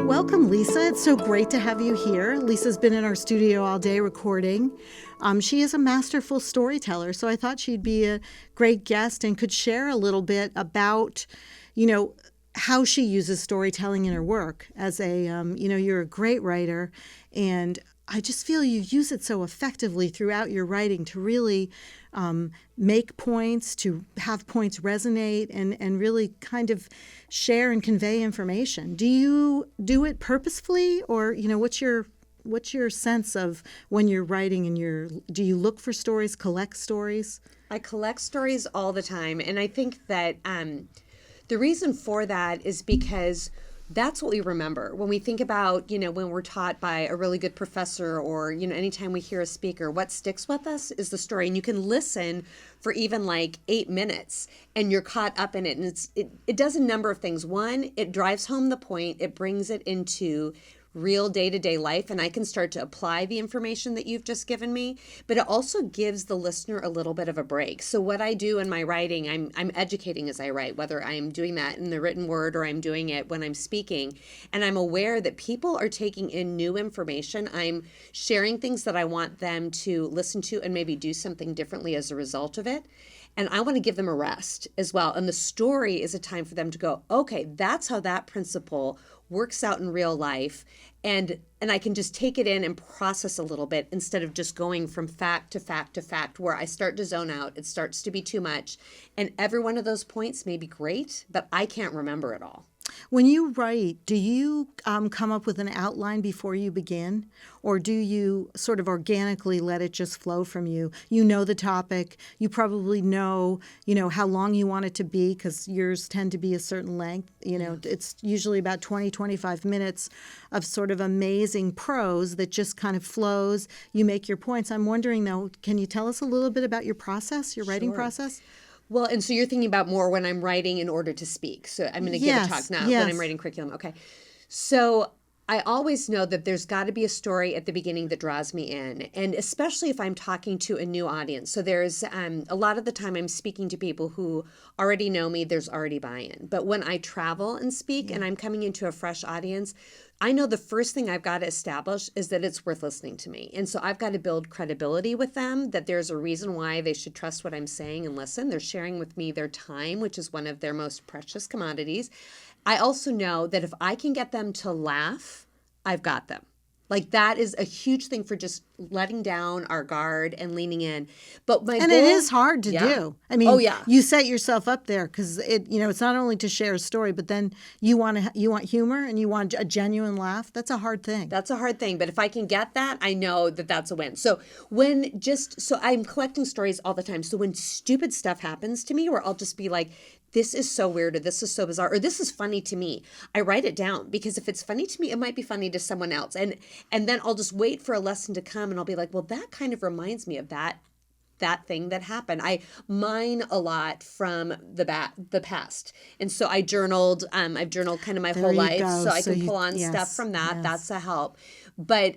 Welcome, Lisa. It's so great to have you here. Lisa's been in our studio all day recording. She is a masterful storyteller, so I thought she'd be a great guest and could share a little bit about, how she uses storytelling in her work. As you're a great writer, and I just feel you use it so effectively throughout your writing to really make points, to have points resonate, and really kind of share and convey information. Do you do it purposefully, or what's your sense of when you're writing and do you look for stories, collect stories? I collect stories all the time, and I think that the reason for that is because that's what we remember. When we think about, when we're taught by a really good professor or, anytime we hear a speaker, what sticks with us is the story. And you can listen for even like 8 minutes and you're caught up in it. And it does a number of things. One, it drives home the point. It brings it into real day-to-day life, and I can start to apply the information that you've just given me, but it also gives the listener a little bit of a break. So what I do in my writing, I'm educating as I write, whether I'm doing that in the written word or I'm doing it when I'm speaking, and I'm aware that people are taking in new information. I'm sharing things that I want them to listen to and maybe do something differently as a result of it. And I want to give them a rest as well. And the story is a time for them to go, okay, that's how that principle works out in real life. And I can just take it in and process a little bit instead of just going from fact to fact to fact, where I start to zone out. It starts to be too much. And every one of those points may be great, but I can't remember it all. When you write, do you come up with an outline before you begin? Or do you sort of organically let it just flow from you? You know the topic. You probably know, how long you want it to be, because yours tend to be a certain length. It's usually about 20, 25 minutes of sort of amazing prose that just kind of flows. You make your points. I'm wondering, though, can you tell us a little bit about your process, your writing process? Well, and so you're thinking about more when I'm writing in order to speak. So I'm going to give a talk now when I'm writing curriculum. Okay. So I always know that there's got to be a story at the beginning that draws me in, and especially if I'm talking to a new audience. So there's a lot of the time I'm speaking to people who already know me, there's already buy-in. But when I travel and speak and I'm coming into a fresh audience, I know the first thing I've got to establish is that it's worth listening to me. And so I've got to build credibility with them, that there's a reason why they should trust what I'm saying and listen. They're sharing with me their time, which is one of their most precious commodities. I also know that if I can get them to laugh, I've got them. Like, that is a huge thing for just letting down our guard and leaning in. But my goal, it is hard to do. I mean, you set yourself up there because it's not only to share a story, but then you want humor and you want a genuine laugh. That's a hard thing. That's a hard thing. But if I can get that, I know that that's a win. So I'm collecting stories all the time. So when stupid stuff happens to me, where I'll just be like, this is so weird, or this is so bizarre, or this is funny to me, I write it down, because if it's funny to me, it might be funny to someone else. And then I'll just wait for a lesson to come, and I'll be like, well, that kind of reminds me of that thing that happened. I mine a lot from the past. And so I've journaled kind of my whole life. So I can pull on stuff from that. Yes. That's a help. But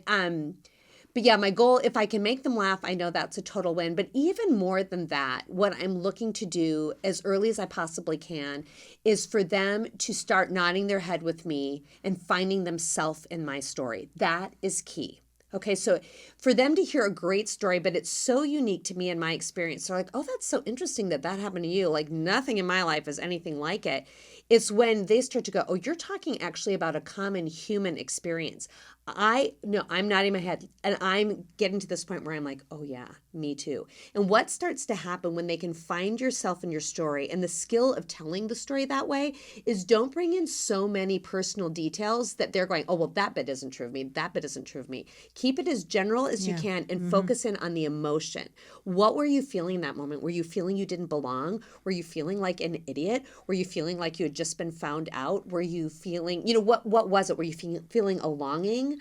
yeah, my goal, if I can make them laugh, I know that's a total win. But even more than that, what I'm looking to do as early as I possibly can is for them to start nodding their head with me and finding themselves in my story. That is key. Okay, so for them to hear a great story, but it's so unique to me and my experience, they're like, oh, that's so interesting that happened to you. Like, nothing in my life is anything like it. It's when they start to go, oh, you're talking actually about a common human experience. I'm nodding my head, and I'm getting to this point where I'm like, oh yeah, me too. And what starts to happen when they can find yourself in your story, and the skill of telling the story that way, is don't bring in so many personal details that they're going, oh, well, that bit isn't true of me. That bit isn't true of me. Keep it as general as you can, and focus in on the emotion. What were you feeling in that moment? Were you feeling you didn't belong? Were you feeling like an idiot? Were you feeling like you had just been found out? Were you feeling, what was it? Were you feeling a longing?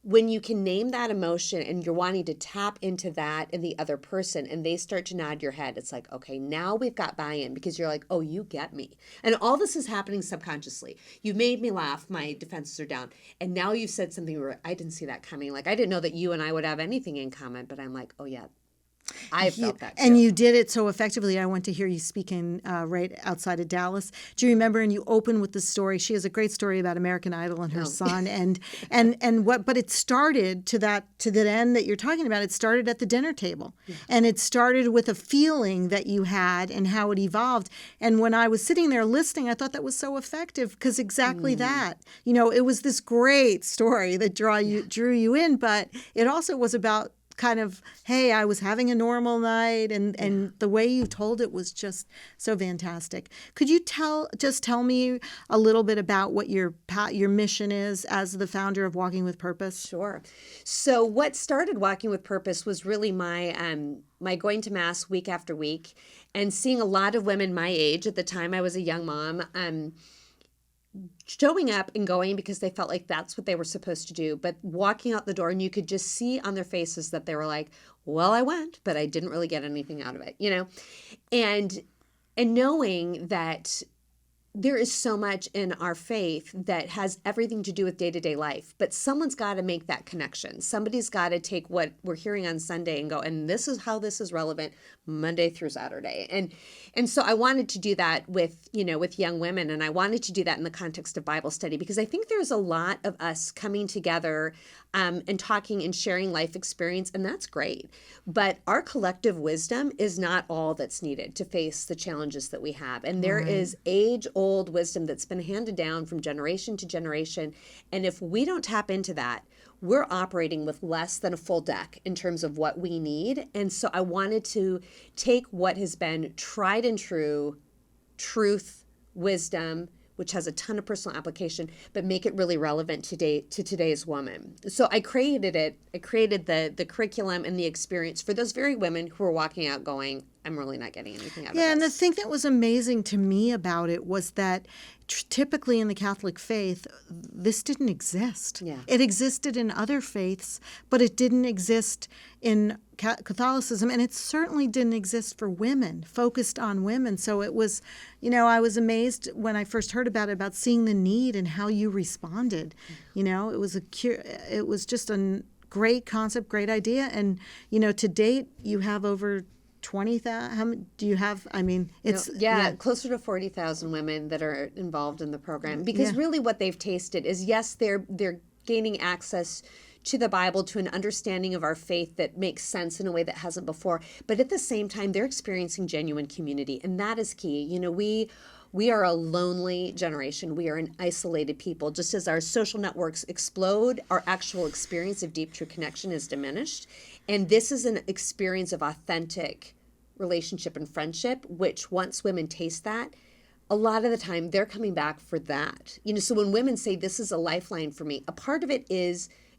When you can name that emotion and you're wanting to tap into that in the other person, and they start to nod your head, it's like, okay, now we've got buy-in, because you're like, oh, you get me. And all this is happening subconsciously. You made me laugh. My defenses are down. And now you've said something where I didn't see that coming. Like, I didn't know that you and I would have anything in common, but I'm like, oh yeah, I felt that And too. you did it so effectively. I went to hear you speaking right outside of Dallas. Do you remember? And you open with the story. She has a great story about American Idol and her Oh. son, and what. But it started to that end that you're talking about. It started at the dinner table, and it started with a feeling that you had and how it evolved. And when I was sitting there listening, I thought that was so effective because exactly that. It was this great story that drew you in, but it also was about kind of, hey, I was having a normal night, and the way you told it was just so fantastic. Could you tell me a little bit about what your mission is as the founder of Walking with Purpose? Sure. So what started Walking with Purpose was really my going to mass week after week and seeing a lot of women my age. At the time, I was a young mom. Showing up and going because they felt like that's what they were supposed to do, but walking out the door and you could just see on their faces that they were like, well, I went, but I didn't really get anything out of it, and knowing that there is so much in our faith that has everything to do with day-to-day life, but someone's got to make that connection. Somebody's got to take what we're hearing on Sunday and go, and this is how this is relevant Monday through Saturday. And so I wanted to do that with young women, and I wanted to do that in the context of Bible study, because I think there's a lot of us coming together and talking and sharing life experience, and that's great. But our collective wisdom is not all that's needed to face the challenges that we have. And there is age-old wisdom that's been handed down from generation to generation. And if we don't tap into that, we're operating with less than a full deck in terms of what we need. And so I wanted to take what has been tried and true truth, wisdom, which has a ton of personal application, but make it really relevant today to today's woman. So I created it. I created the curriculum and the experience for those very women who are walking out going, I'm really not getting anything out of this. Yeah, and the thing that was amazing to me about it was that typically in the Catholic faith, this didn't exist. Yeah. It existed in other faiths, but it didn't exist in Catholicism, and it certainly didn't exist for women, focused on women. So it was, I was amazed when I first heard about seeing the need and how you responded. It was just a great concept, great idea, and to date you have over 20,000. How many do you have? I mean, it's closer to 40,000 women that are involved in the program, because really what they've tasted is, yes, they're gaining access to the Bible, to an understanding of our faith that makes sense in a way that hasn't before, but at the same time they're experiencing genuine community, and that is key. We are a lonely generation. We are an isolated people. Just as our social networks explode, our actual experience of deep, true connection is diminished. And this is an experience of authentic relationship and friendship, which once women taste that, a lot of the time they're coming back for that. So when women say this is a lifeline for me, a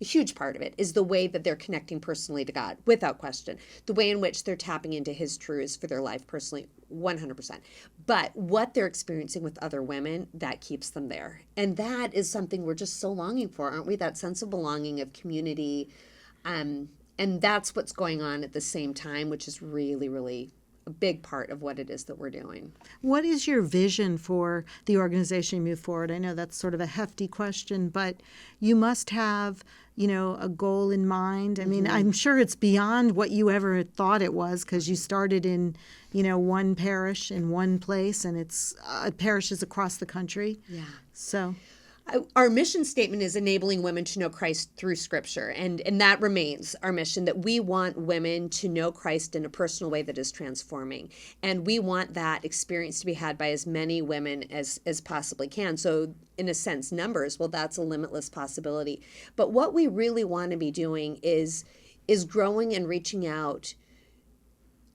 huge part of it is the way that they're connecting personally to God, without question. The way in which they're tapping into His truths for their life personally, 100%. But what they're experiencing with other women, that keeps them there. And that is something we're just so longing for, aren't we? That sense of belonging, of community. And that's what's going on at the same time, which is really, really a big part of what it is that we're doing. What is your vision for the organization you move forward? I know that's sort of a hefty question, but you must have, a goal in mind. I mean, I'm sure it's beyond what you ever thought it was, because you started in, one parish in one place, and it's parishes across the country. Yeah. So our mission statement is enabling women to know Christ through Scripture, and that remains our mission, that we want women to know Christ in a personal way that is transforming, and we want that experience to be had by as many women as possibly can. So in a sense, numbers, well, that's a limitless possibility. But what we really want to be doing is growing and reaching out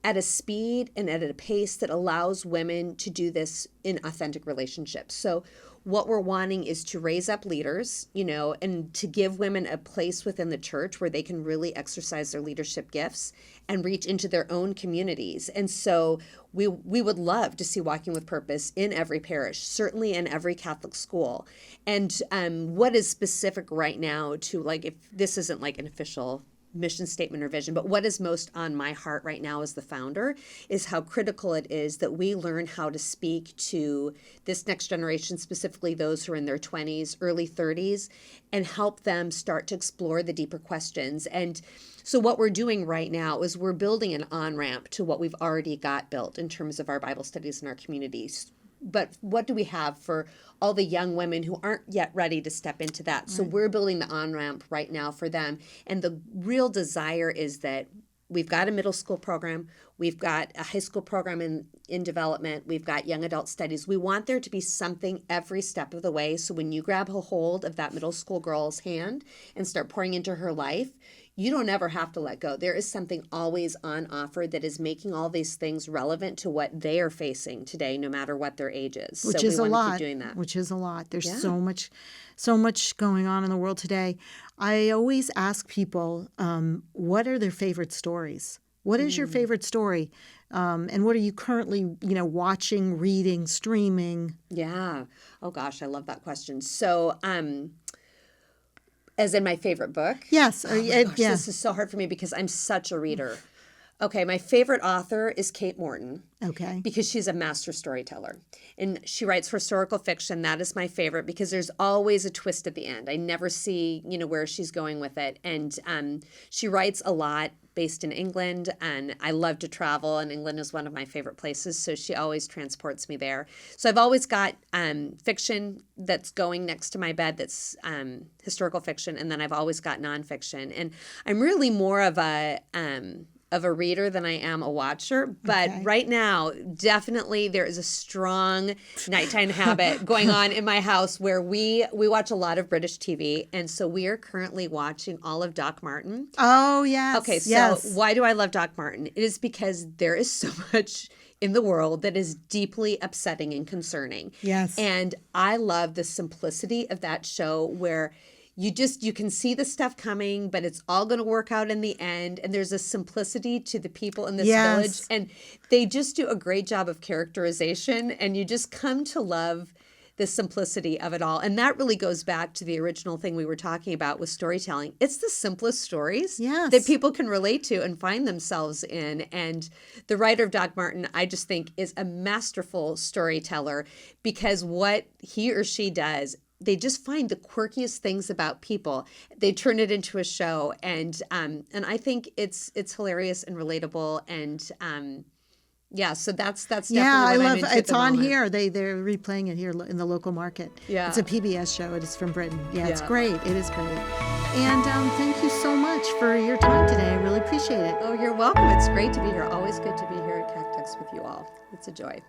at a speed and at a pace that allows women to do this in authentic relationships. So what we're wanting is to raise up leaders, and to give women a place within the church where they can really exercise their leadership gifts and reach into their own communities. And so we would love to see Walking with Purpose in every parish, certainly in every Catholic school. And what is specific right now to, like, if this isn't like an official mission statement or vision, but what is most on my heart right now as the founder is how critical it is that we learn how to speak to this next generation, specifically those who are in their 20s, early 30s, and help them start to explore the deeper questions. And so what we're doing right now is we're building an on-ramp to what we've already got built in terms of our Bible studies in our communities. But what do we have for all the young women who aren't yet ready to step into that? Right. So we're building the on-ramp right now for them. And the real desire is that we've got a middle school program, we've got a high school program in development, we've got young adult studies. We want there to be something every step of the way. So when you grab a hold of that middle school girl's hand and start pouring into her life, you don't ever have to let go. There is something always on offer that is making all these things relevant to what they are facing today, no matter what their age is. Which so is we a lot. Keep doing that. Which is a lot. There's so much going on in the world today. I always ask people, what are their favorite stories? What is your favorite story? And what are you currently, watching, reading, streaming? Yeah. Oh gosh, I love that question. So, as in my favorite book? Yes. Oh my gosh, this is so hard for me because I'm such a reader. Okay, my favorite author is Kate Morton. Okay. Because she's a master storyteller. And she writes historical fiction. That is my favorite because there's always a twist at the end. I never see, where she's going with it. And she writes a lot based in England, and I love to travel, and England is one of my favorite places, so she always transports me there. So I've always got fiction that's going next to my bed that's historical fiction, and then I've always got nonfiction. And I'm really more of a reader than I am a watcher. But right now, definitely there is a strong nighttime habit going on in my house where we watch a lot of British TV. And so we are currently watching all of Doc Martin. Oh, yes. Okay, so why do I love Doc Martin? It is because there is so much in the world that is deeply upsetting and concerning. Yes. And I love the simplicity of that show where you can see the stuff coming, but it's all going to work out in the end. And there's a simplicity to the people in this village. And they just do a great job of characterization. And you just come to love the simplicity of it all. And that really goes back to the original thing we were talking about with storytelling. It's the simplest stories that people can relate to and find themselves in. And the writer of Doc Martin, I just think, is a masterful storyteller because what he or she does, they just find the quirkiest things about people. They turn it into a show, and I think it's hilarious and relatable. And so that's definitely what I love. I'm into It's at the on moment. here. They're replaying it here in the local market. Yeah, it's a PBS show. It is from Britain. It's great. It is great. And thank you so much for your time today. I really appreciate it. Oh, you're welcome. It's great to be here. Always good to be here at Cactex with you all. It's a joy.